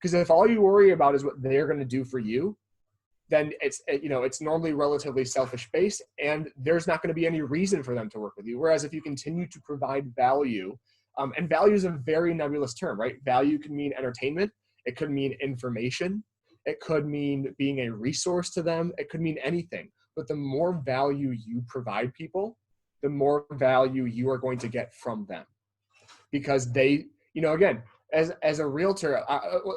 Because if all you worry about is what they're going to do for you, then it's normally relatively selfish based, and there's not going to be any reason for them to work with you. Whereas if you continue to provide value, and value is a very nebulous term, right? Value can mean entertainment. It could mean information. It could mean being a resource to them. It could mean anything. But the more value you provide people, the more value you are going to get from them, because they, again, as a realtor,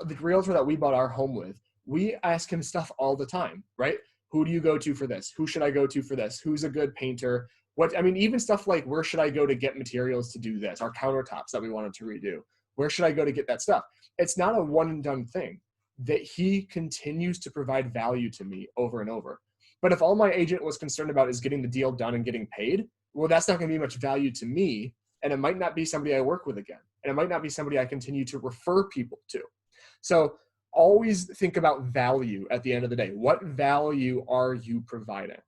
the realtor that we bought our home with, we ask him stuff all the time, right? Who do you go to for this? Who should I go to for this? Who's a good painter? Even stuff like, where should I go to get materials to do this? Our countertops that we wanted to redo. Where should I go to get that stuff? It's not a one and done thing. That he continues to provide value to me over and over. But if all my agent was concerned about is getting the deal done and getting paid, well, that's not going to be much value to me. And it might not be somebody I work with again. And it might not be somebody I continue to refer people to. So always think about value at the end of the day. What value are you providing?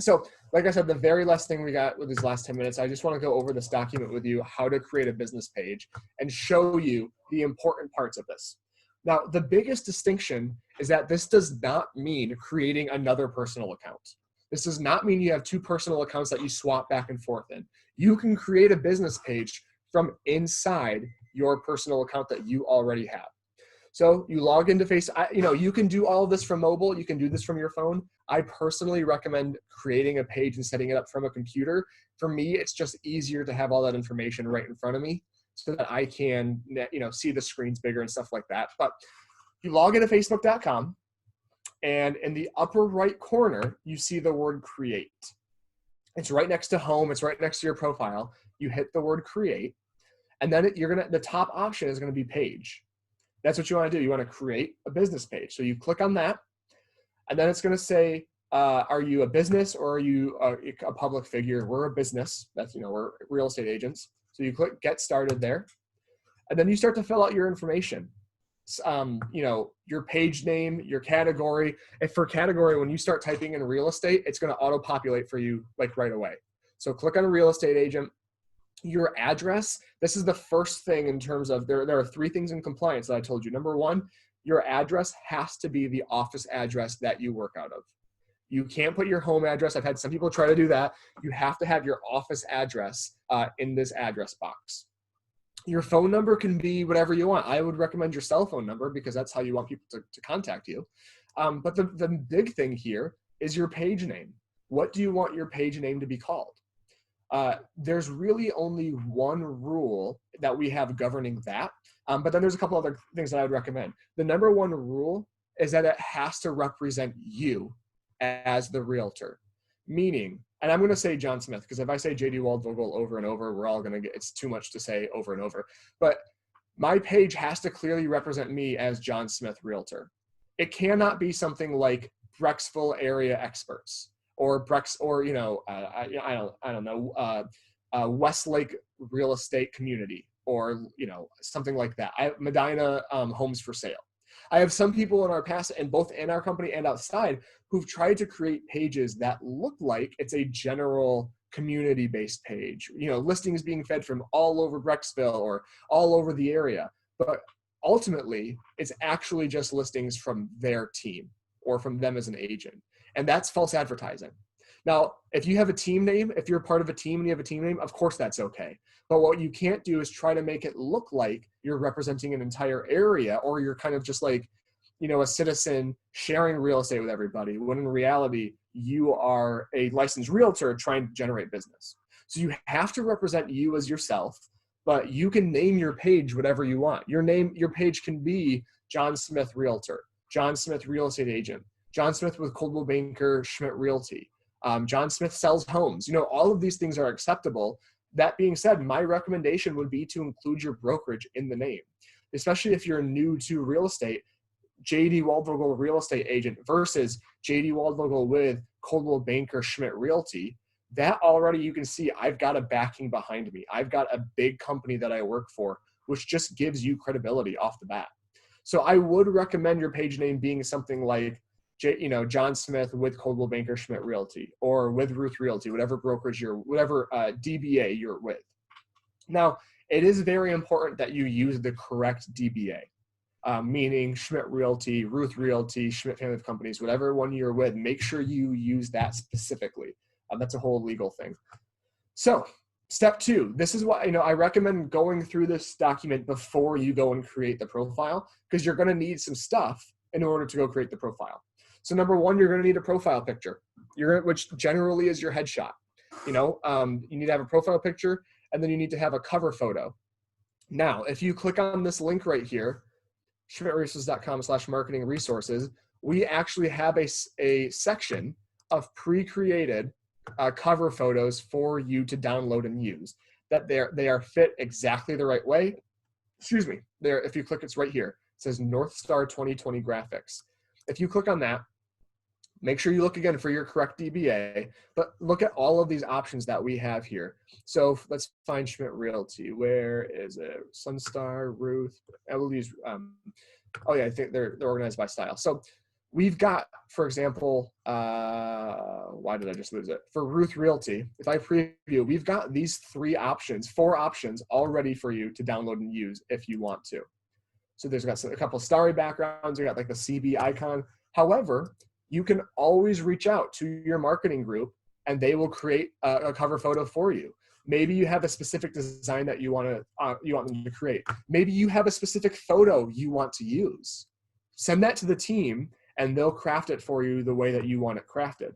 So like I said, the very last thing we got with these last 10 minutes, I just want to go over this document with you, how to create a business page, and show you the important parts of this. Now, the biggest distinction is that this does not mean creating another personal account. This does not mean you have 2 personal accounts that you swap back and forth in. You can create a business page from inside your personal account that you already have. So you log into Facebook. You can do all of this from mobile. You can do this from your phone. I personally recommend creating a page and setting it up from a computer. For me, it's just easier to have all that information right in front of me so that I can, see the screens bigger and stuff like that. But you log into facebook.com, and in the upper right corner, you see the word create. It's right next to home. It's right next to your profile. You hit the word create, and then the top option is going to be page. That's what you want to do. You want to create a business page. So you click on that, and then it's going to say, are you a business or are you a public figure? We're a business. That's, we're real estate agents. So you click get started there, and then you start to fill out your information. Your page name, your category. If for category, when you start typing in real estate, it's going to auto-populate for you like right away. So click on a real estate agent. Your address. This is the first thing in terms of there are 3 things in compliance that I told you. Number 1, your address has to be the office address that you work out of. You can't put your home address. I've had some people try to do that. You have to have your office address in this address box. Your phone number can be whatever you want. I would recommend your cell phone number because that's how you want people to contact you. But the big thing here is your page name. What do you want your page name to be called? There's really only one rule that we have governing that. But then there's a couple other things that I would recommend. The number 1 rule is that it has to represent you as the realtor. Meaning, and I'm going to say John Smith, because if I say JD Waldvogel over and over, we're all going to it's too much to say over and over. But my page has to clearly represent me as John Smith Realtor. It cannot be something like Brecksville Area Experts or Westlake Real Estate Community or, something like that. Medina Homes for Sale. I have some people in our past, and both in our company and outside, who've tried to create pages that look like it's a general community-based page, listings being fed from all over Brecksville or all over the area. But ultimately, it's actually just listings from their team or from them as an agent. And that's false advertising. Now, if you have a team name, if you're part of a team and you have a team name, of course that's okay. But what you can't do is try to make it look like you're representing an entire area or you're kind of just like, a citizen sharing real estate with everybody, when in reality, you are a licensed realtor trying to generate business. So you have to represent you as yourself, but you can name your page whatever you want. Your page can be John Smith Realtor, John Smith Real Estate Agent, John Smith with Coldwell Banker Schmidt Realty, John Smith Sells Homes. All of these things are acceptable. That being said, my recommendation would be to include your brokerage in the name, especially if you're new to real estate. JD Waldvogel Real Estate Agent versus JD Waldvogel with Coldwell Banker Schmidt Realty. That already you can see I've got a backing behind me. I've got a big company that I work for, which just gives you credibility off the bat. So I would recommend your page name being something like John Smith with Coldwell Banker Schmidt Realty or with Ruth Realty, whatever brokerage whatever DBA you're with. Now, it is very important that you use the correct DBA, meaning Schmidt Realty, Ruth Realty, Schmidt Family of Companies, whatever one you're with, make sure you use that specifically. That's a whole legal thing. So step 2, this is why, I recommend going through this document before you go and create the profile, because you're going to need some stuff in order to go create the profile. So number 1, you're going to need a profile picture, which generally is your headshot. You need to have a profile picture, and then you need to have a cover photo. Now, if you click on this link right here, schmidtresources.com/marketing resources, we actually have a section of pre-created cover photos for you to download and use. That they are fit exactly the right way. Excuse me. There, if you click, it's right here. It says North Star 2020 graphics. If you click on that, make sure you look again for your correct DBA, but look at all of these options that we have here. So let's find Schmidt Realty. Where is it? Sunstar, Ruth. I will use, I think they're organized by style. So we've got, for example, why did I just lose it? For Ruth Realty, if I preview, we've got these 4 options all ready for you to download and use if you want to. So there's got a couple of starry backgrounds. We got like the CB icon. However, you can always reach out to your marketing group and they will create a cover photo for you. Maybe you have a specific design that you want them to create. Maybe you have a specific photo you want to use. Send that to the team and they'll craft it for you the way that you want it crafted.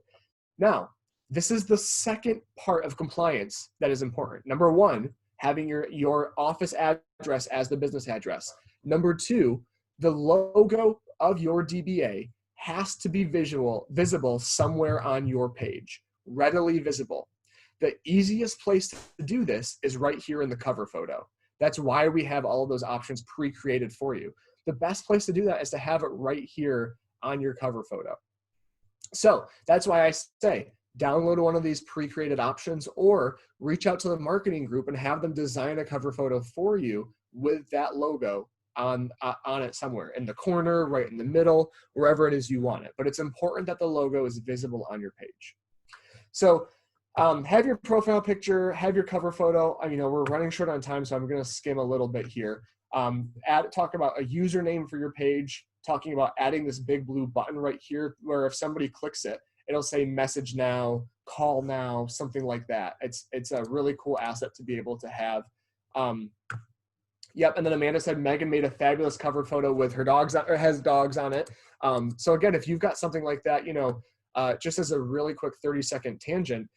Now, this is the second part of compliance that is important. Number one, having your office address as the business address. Number two, the logo of your DBA has to be visible somewhere on your page, readily visible. The easiest place to do this is right here in the cover photo. That's why we have all of those options pre-created for you. The best place to do that is to have it right here on your cover photo. So that's why I say, download one of these pre-created options or reach out to the marketing group and have them design a cover photo for you with that logo on it somewhere, in the corner, right in the middle, wherever it is you want it. But it's important that the logo is visible on your page. So have your profile picture, have your cover photo. We're running short on time, so I'm going to skim a little bit here. Talk about a username for your page, talking about adding this big blue button right here, where if somebody clicks it, it'll say message now, call now, something like that. It's a really cool asset to be able to have. Yep, and then Amanda said Megan made a fabulous cover photo with her dogs, or has dogs on it. So again, if you've got something like that, just as a really quick 30-second tangent,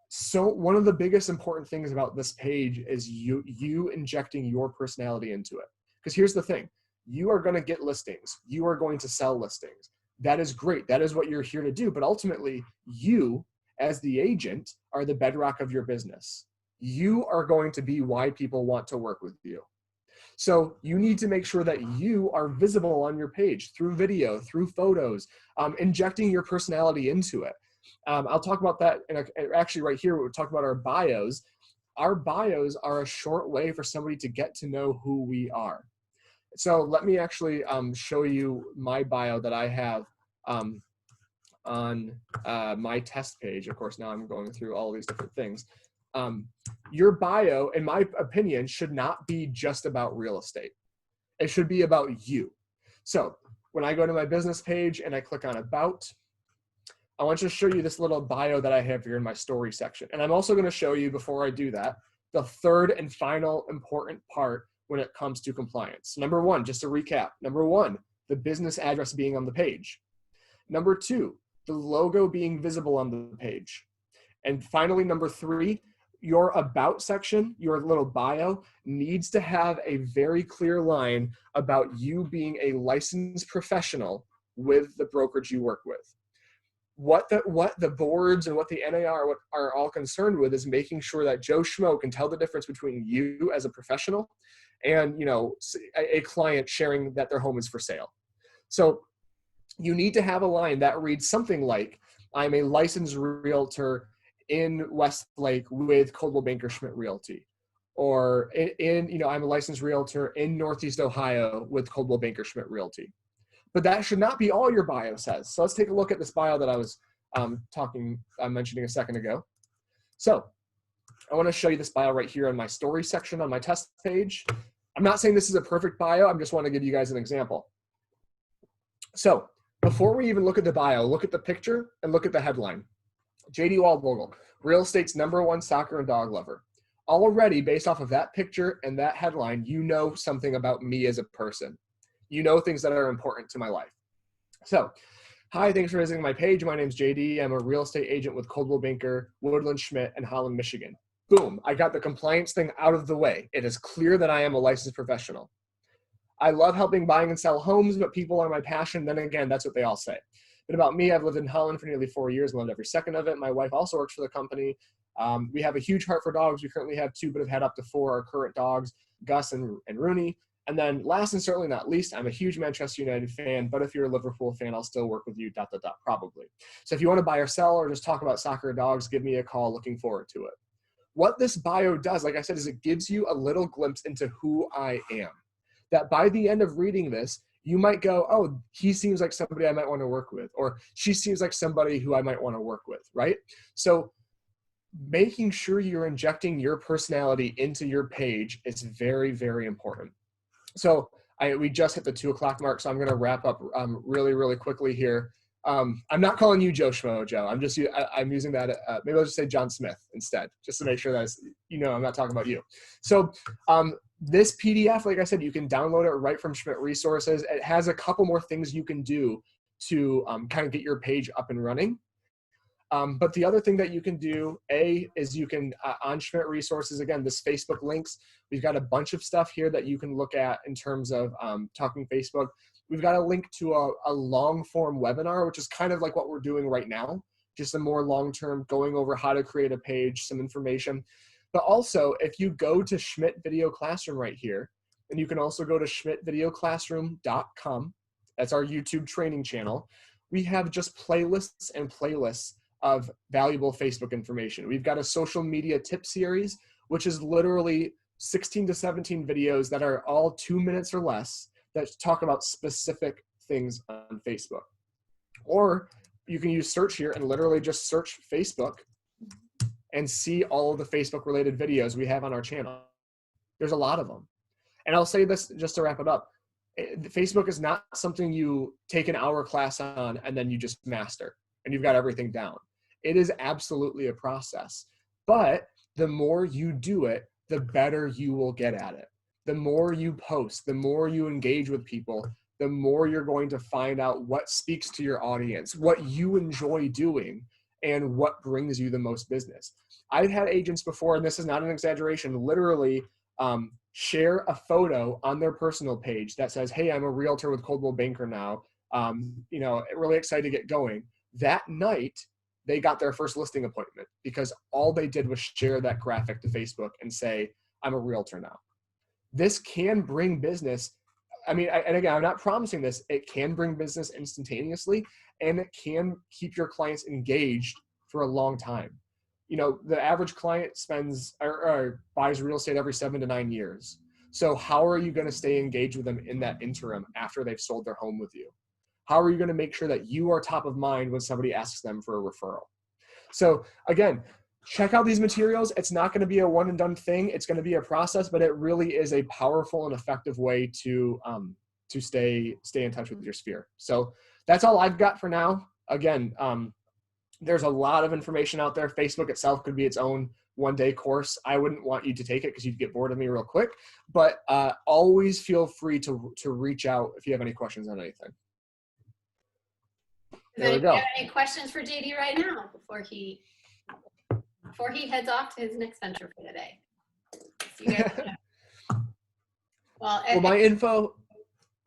so one of the biggest important things about this page is you injecting your personality into it. Because here's the thing, you are going to get listings. You are going to sell listings. That is great. That is what you're here to do. But ultimately, you as the agent are the bedrock of your business. You are going to be why people want to work with you. So you need to make sure that you are visible on your page through video, through photos, injecting your personality into it. I'll talk about that actually right here. We'll talk about our bios. Our bios are a short way for somebody to get to know who we are. So let me actually show you my bio that I have on my test page. Of course, now I'm going through all these different things. Your bio, in my opinion, should not be just about real estate. It should be about you. So when I go to my business page and I click on About, I want to show you this little bio that I have here in my story section. And I'm also going to show you, before I do that, the third and final important part when it comes to compliance. Number one, just to recap, number one, the business address being on the page. Number two, the logo being visible on the page. And finally, number three, your About section, your little bio, needs to have a very clear line about you being a licensed professional with the brokerage you work with. What the boards and what the NAR are all concerned with is making sure that Joe Schmo can tell the difference between you as a professional and a client sharing that their home is for sale. So you need to have a line that reads something like, I'm a licensed realtor in Westlake with Coldwell Banker Schmidt Realty, or I'm a licensed realtor in Northeast Ohio with Coldwell Banker Schmidt Realty. But that should not be all your bio says. So let's take a look at this bio that I was mentioning a second ago. So I want to show you this bio right here in my story section on my test page. I'm not saying this is a perfect bio. I just want to give you guys an example. So before we even look at the bio, look at the picture and look at the headline. JD Waldvogel, real estate's #1 soccer and dog lover. Already, based off of that picture and that headline, you know something about me as a person. You know things that are important to my life. So, hi, thanks for visiting my page. My name's JD. I'm a real estate agent with Coldwell Banker, Woodland Schmidt, and Holland, Michigan. Boom, I got the compliance thing out of the way. It is clear that I am a licensed professional. I love helping buying and sell homes, but people are my passion. Then again, that's what they all say. But about me, I've lived in Holland for nearly 4 years and loved every second of it. My wife also works for the company. We have a huge heart for dogs. We currently have 2, but have had up to 4 our current dogs, Gus and Rooney. And then last and certainly not least, I'm a huge Manchester United fan, but if you're a Liverpool fan, I'll still work with you, ... probably. So if you want to buy or sell or just talk about soccer or dogs, give me a call. Looking forward to it. What this bio does, like I said, is it gives you a little glimpse into who I am. That by the end of reading this, you might go, oh, he seems like somebody I might want to work with, or she seems like somebody who I might want to work with, right? So making sure you're injecting your personality into your page is very, very important. So we just hit the 2 o'clock mark, so I'm going to wrap up really, really quickly here. I'm not calling you Joe Schmo, Joe. I'm using that. Maybe I'll just say John Smith instead, just to make sure that I'm not talking about you. So this PDF, like I said, you can download it right from Schmidt Resources. It has a couple more things you can do to kind of get your page up and running. But the other thing that you can do, is you can, on Schmidt Resources, again, this Facebook links, we've got a bunch of stuff here that you can look at in terms of talking Facebook. We've got a link to a long form webinar, which is kind of like what we're doing right now, just a more long-term going over how to create a page, some information. But also, if you go to Schmidt Video Classroom right here, and you can also go to schmidtvideoclassroom.com, that's our YouTube training channel, we have just playlists and playlists of valuable Facebook information. We've got a social media tip series, which is literally 16 to 17 videos that are all 2 minutes or less that talk about specific things on Facebook. Or you can use search here and literally just search Facebook and see all of the Facebook related videos we have on our channel. There's a lot of them. And I'll say this just to wrap it up. Facebook is not something you take an hour class on and then you just master and you've got everything down. It is absolutely a process, but the more you do it, the better you will get at it. The more you post, the more you engage with people, the more you're going to find out what speaks to your audience, what you enjoy doing, and what brings you the most business. I've had agents before, and this is not an exaggeration, literally share a photo on their personal page that says, hey, I'm a realtor with Coldwell Banker now, really excited to get going. That night, they got their first listing appointment because all they did was share that graphic to Facebook and say, I'm a realtor now. This can bring business. I mean, and again, I'm not promising this. It can bring business instantaneously, and it can keep your clients engaged for a long time. The average client spends or buys real estate every 7 to 9 years. So how are you going to stay engaged with them in that interim after they've sold their home with you? How are you going to make sure that you are top of mind when somebody asks them for a referral? So again, check out these materials. It's not going to be a one and done thing. It's going to be a process, but it really is a powerful and effective way to stay in touch with your sphere. So that's all I've got for now. Again, there's a lot of information out there. Facebook itself could be its own one-day course. I wouldn't want you to take it because you'd get bored of me real quick, but always feel free to reach out if you have any questions on anything. Does anybody have any questions for JD right now before he heads off to his next venture for the day? So you guys well, my info.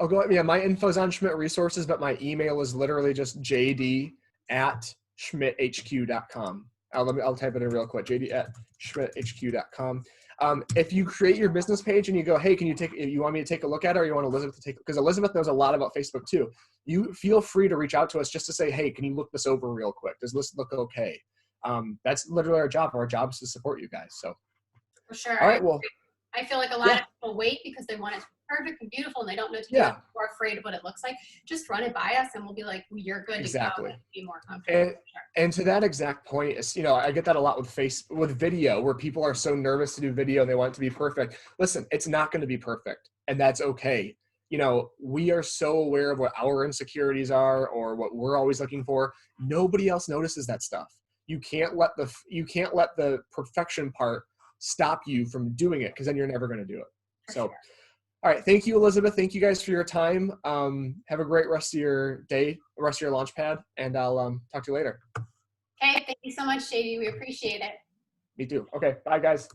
I'll go. Yeah, my info's on Schmidt Resources, but my email is literally just jd@schmidthq.com. I'll type it in real quick. jd@schmidthq.com. If you create your business page and you go, hey, you want me to take a look at it, or you want Elizabeth to take, because Elizabeth knows a lot about Facebook too. You feel free to reach out to us just to say, hey, can you look this over real quick? Does this look okay? That's literally our job. Our job is to support you guys. So. For sure. All right. Well, I feel like a lot of people wait because they want it to be perfect and beautiful and they don't know to do it. We're afraid of what it looks like. Just run it by us and we'll be like, well, you're good to go and be more comfortable. And to that exact point is, I get that a lot with video, where people are so nervous to do video and they want it to be perfect. Listen, it's not going to be perfect, and that's okay. We are so aware of what our insecurities are or what we're always looking for. Nobody else notices that stuff. You can't let the perfection part stop you from doing it, because then you're never going to do it. So, all right. Thank you, Elizabeth. Thank you guys for your time. Have a great rest of your day, rest of your Launchpad, and I'll talk to you later. Okay. Thank you so much, JD. We appreciate it. Me too. Okay. Bye, guys.